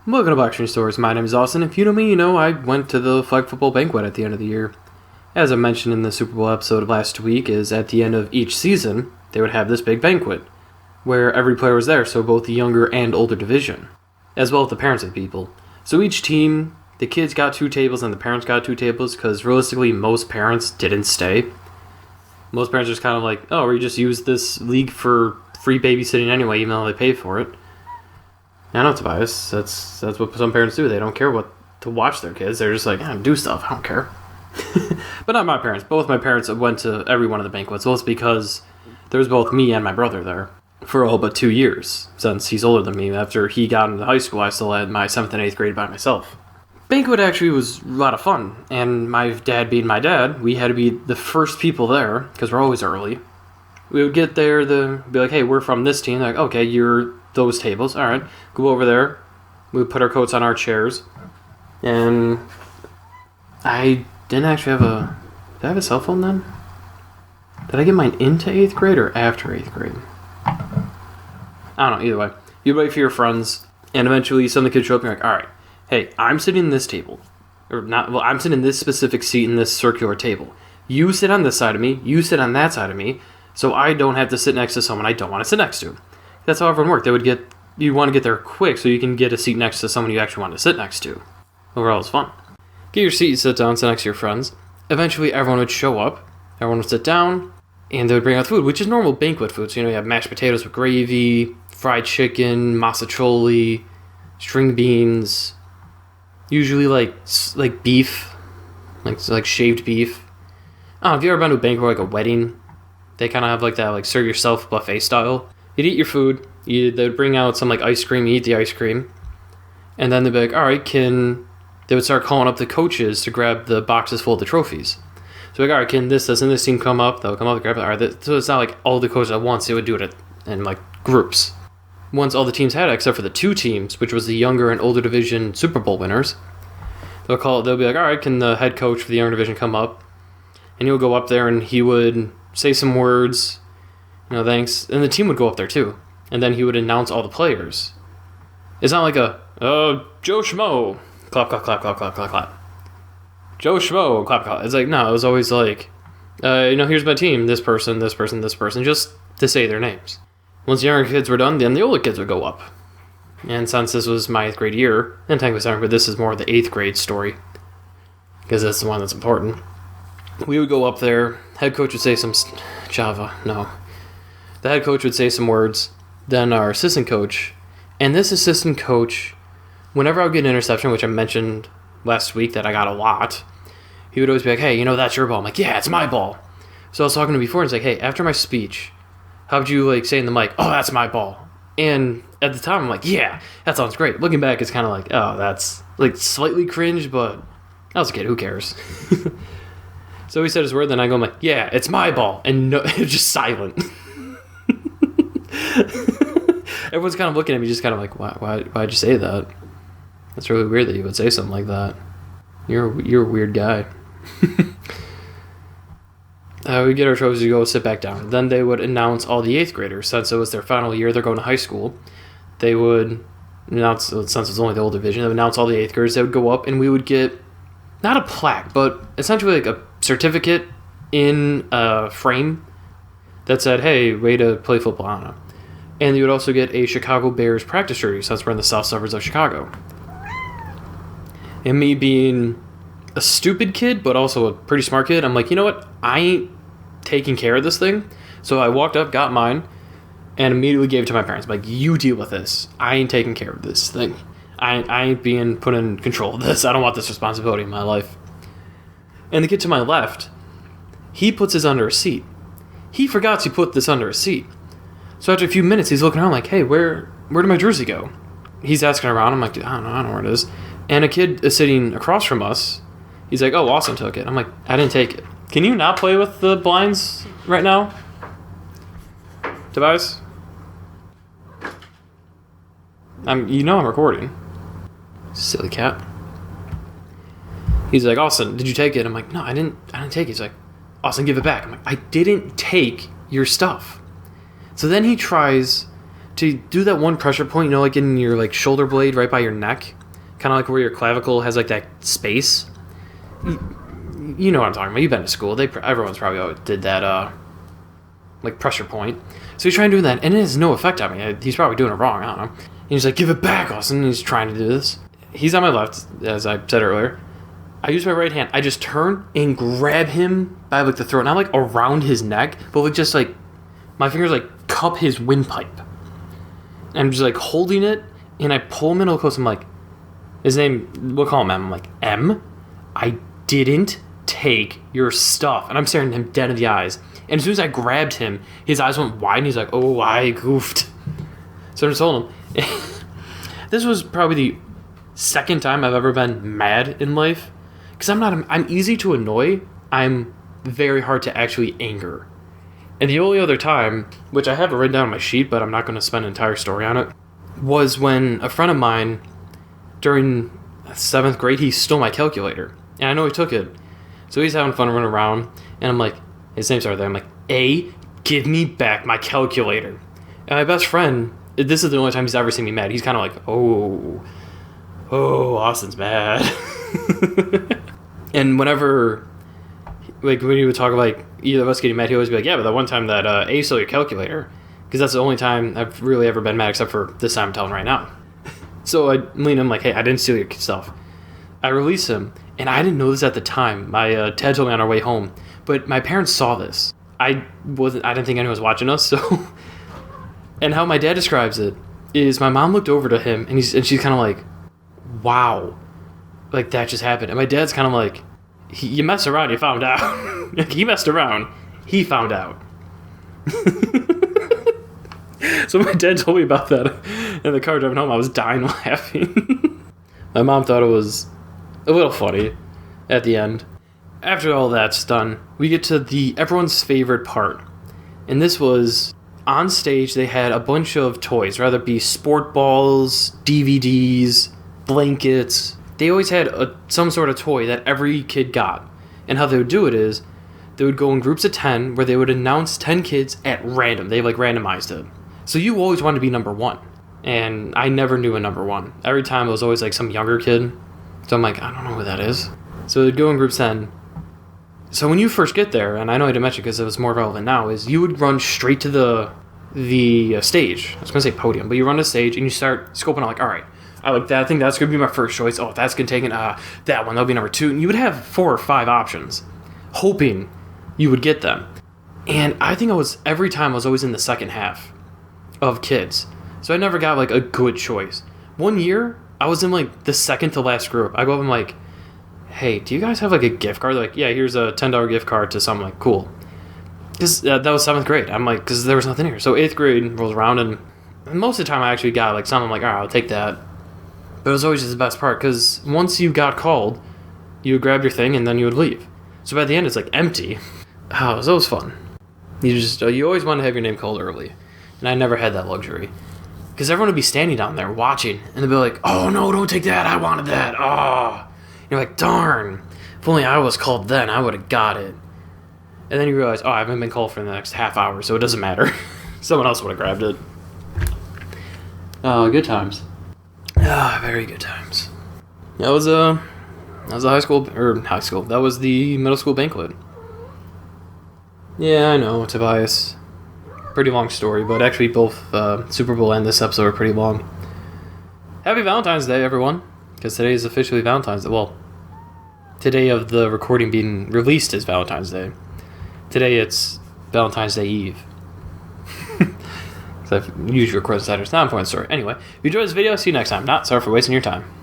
Welcome to BlackScreenStories. My name is Austin. If you know me, you know I went to the flag football banquet at the end of the year. As I mentioned in the Super Bowl episode of last week, is at the end of each season, they would have this big banquet, where every player was there, so both the younger and older division, as well as the parents of the people. So each team, the kids got 2 tables and the parents got 2 tables, because realistically, most parents didn't stay. Most parents just kind of like, oh, we just use this league for free babysitting anyway, even though they pay for it. I know, Tobias. That's what some parents do. They don't care what to watch their kids. They're just like, do stuff. I don't care. But not my parents. Both my parents went to every one of the banquets. Well, it's because there was both me and my brother there for all but 2 years, since he's older than me. After he got into high school, I still had my 7th and 8th grade by myself. Banquet actually was a lot of fun. And my dad being my dad, we had to be the first people there, because we're always early. We would get there, be like, hey, we're from this team. They're like, okay, you're those tables. All right, go over there. We would put our coats on our chairs. And I didn't actually have a... Did I have a cell phone then? Did I get mine into 8th grade or after 8th grade? I don't know, either way. You'd wait for your friends, and eventually some of the kids show up and you're like, all right, hey, I'm sitting in this table. Or not, well, I'm sitting in this specific seat in this circular table. You sit on this side of me, you sit on that side of me, so I don't have to sit next to someone I don't want to sit next to. That's how everyone worked. You want to get there quick so you can get a seat next to someone you actually want to sit next to. Overall, it's fun. Get your seat, sit down, sit next to your friends. Eventually, everyone would show up. Everyone would sit down, and they would bring out food, which is normal banquet food. So, you have mashed potatoes with gravy, fried chicken, massacholi, string beans, usually like beef, like shaved beef. I don't know, if you ever been to a banquet like a wedding, they kind of have like that, like serve yourself buffet style. You'd eat your food, they'd bring out some like ice cream, you eat the ice cream, and then they'd be like, all right, they would start calling up the coaches to grab the boxes full of the trophies. So like, all right, can this and this team come up? They'll come up and grab it. All right, so it's not like all the coaches at once, they would do it in like groups. Once all the teams had it, except for the 2 teams, which was the younger and older division Super Bowl winners, they'll be like, all right, can the head coach for the younger division come up? And he'll go up there and he would say some words, thanks. And the team would go up there too. And then he would announce all the players. It's not like Joe Schmo, clap, clap, clap, clap, clap, clap, clap. Joe Schmo, clap, clap. It's like, no, it was always like, here's my team, this person, this person, this person, just to say their names. Once the younger kids were done, then the older kids would go up. And since this was my 8th grade year, and technically 7th grade, this is more of the 8th grade story, because that's the one that's important. We would go up there, head coach would say some the head coach would say some words, then our assistant coach, and this assistant coach, whenever I would get an interception, which I mentioned last week that I got a lot, he would always be like, hey, that's your ball. I'm like, yeah, it's my ball. So I was talking to him before, and he's like, hey, after my speech, how would you say in the mic, oh, that's my ball? And at the time, I'm like, yeah, that sounds great. Looking back, it's kind of like, oh, that's slightly cringe, but I was a kid, who cares? So he said his word, then I go, I'm like, yeah, it's my ball. And no, it was just silent. Everyone's kind of looking at me just kind of like, why'd you say that? That's really weird that you would say something like that. You're a weird guy. We get our trophies to go sit back down. Then they would announce all the 8th graders. Since it was their final year, they're going to high school. They would announce, since it was only the old division, they would announce all the 8th graders. They would go up and we would get, not a plaque, but essentially like a certificate in a frame that said, hey, way to play football, I don't know. And you would also get a Chicago Bears practice jersey, since we're in the south suburbs of Chicago. And me being a stupid kid, but also a pretty smart kid, I'm like, you know what? I ain't taking care of this thing. So I walked up, got mine, and immediately gave it to my parents. I'm like, you deal with this. I ain't taking care of this thing. I ain't being put in control of this. I don't want this responsibility in my life. And the kid to my left, he puts his under a seat. He forgot to put this under a seat. So after a few minutes, he's looking around like, hey, where did my jersey go? He's asking around. I'm like, I don't know where it is. And a kid is sitting across from us. He's like, oh, Austin took it. I'm like, I didn't take it. Can you not play with the blinds right now? Tobias? I'm recording. Silly cat. He's like, Austin, did you take it? I'm like, no, I didn't take it. He's like, Austin, give it back. I'm like, I didn't take your stuff. So then he tries to do that one pressure point, like in your like shoulder blade right by your neck, kind of like where your clavicle has like that space. You know what I'm talking about. You've been to school. Everyone's probably always did that like pressure point. So he's trying to do that, and it has no effect on me. He's probably doing it wrong. I don't know. And he's like, give it back, Austin. And he's trying to do this. He's on my left, as I said earlier. I use my right hand. I just turn and grab him by like the throat. Not like around his neck, but like just like my fingers like cup his windpipe. And I'm just like holding it, and I pull him in a little close. I'm like, his name, we'll call him M. I'm like, M, I didn't take your stuff. And I'm staring him dead in the eyes. And as soon as I grabbed him, his eyes went wide, and he's like, oh, I goofed. So I just told him. This was probably the second time I've ever been mad in life. Because I'm easy to annoy. I'm very hard to actually anger. And the only other time, which I have it written down on my sheet, but I'm not going to spend an entire story on it, was when a friend of mine, during 7th grade, he stole my calculator. And I know he took it. So he's having fun running around. And I'm like, his name started there. I'm like, A, give me back my calculator. And my best friend, this is the only time he's ever seen me mad. He's kind of like, oh, Austin's mad. And whenever, like, when he would talk about, like, either of us getting mad, he always be like, yeah, but that one time that A stole your calculator. Because that's the only time I've really ever been mad, except for this time I'm telling right now. So I lean him like, hey, I didn't steal your stuff. I release him, and I didn't know this at the time. My dad told me on our way home, but my parents saw this. I didn't think anyone was watching us, so. And how my dad describes it is my mom looked over to him, and she's kind of like, wow. Like, that just happened. And my dad's kind of like, you messed around, you found out. He messed around, he found out. So my dad told me about that in the car driving home. I was dying laughing. My mom thought it was a little funny at the end. After all that's done, we get to everyone's favorite part. And this was, on stage, they had a bunch of toys, whether it be sport balls, DVDs, blankets. They always had some sort of toy that every kid got. And how they would do it is, they would go in groups of 10, where they would announce 10 kids at random. They like randomized it. So you always wanted to be number one. And I never knew a number one. Every time it was always like some younger kid. So I'm like, I don't know who that is. So they'd go in groups 10. So when you first get there, and I know I didn't mention because it was more relevant now, is you would run straight to the stage. I was going to say podium, but you run to the stage and you start scoping out like, all right, I like that. I think that's going to be my first choice. Oh, that's going to take it. That one, that'll be number 2. And you would have 4 or 5 options, hoping you would get them. And I think every time I was always in the second half of kids. So I never got like a good choice. One year, I was in like the second to last group. I go up and I'm like, hey, do you guys have like a gift card? They're like, yeah, here's a $10 gift card to something. Like, cool. Because that was 7th grade. I'm like, because there was nothing here. So 8th grade rolls around, and most of the time I actually got like something. I'm like, all right, I'll take that. But it was always just the best part, because once you got called, you would grab your thing and then you would leave. So by the end, it's like empty. Oh, it was fun. You always want to have your name called early. And I never had that luxury. Because everyone would be standing down there watching, and they'd be like, oh no, don't take that, I wanted that, oh. You're like, darn, if only I was called then, I would have got it. And then you realize, I haven't been called for the next half hour, so it doesn't matter. Someone else would have grabbed it. Oh, good times. Very good times. That was a high school. That was the middle school banquet. Yeah, I know, Tobias. Pretty long story, but actually both Super Bowl and this episode are pretty long. Happy Valentine's Day, everyone. Because today is officially Valentine's Day. Well, today of the recording being released is Valentine's Day. Today it's Valentine's Day Eve. Because I've usually recorded Saturday. It's not an important story. Anyway, if you enjoyed this video, see you next time. Not sorry for wasting your time.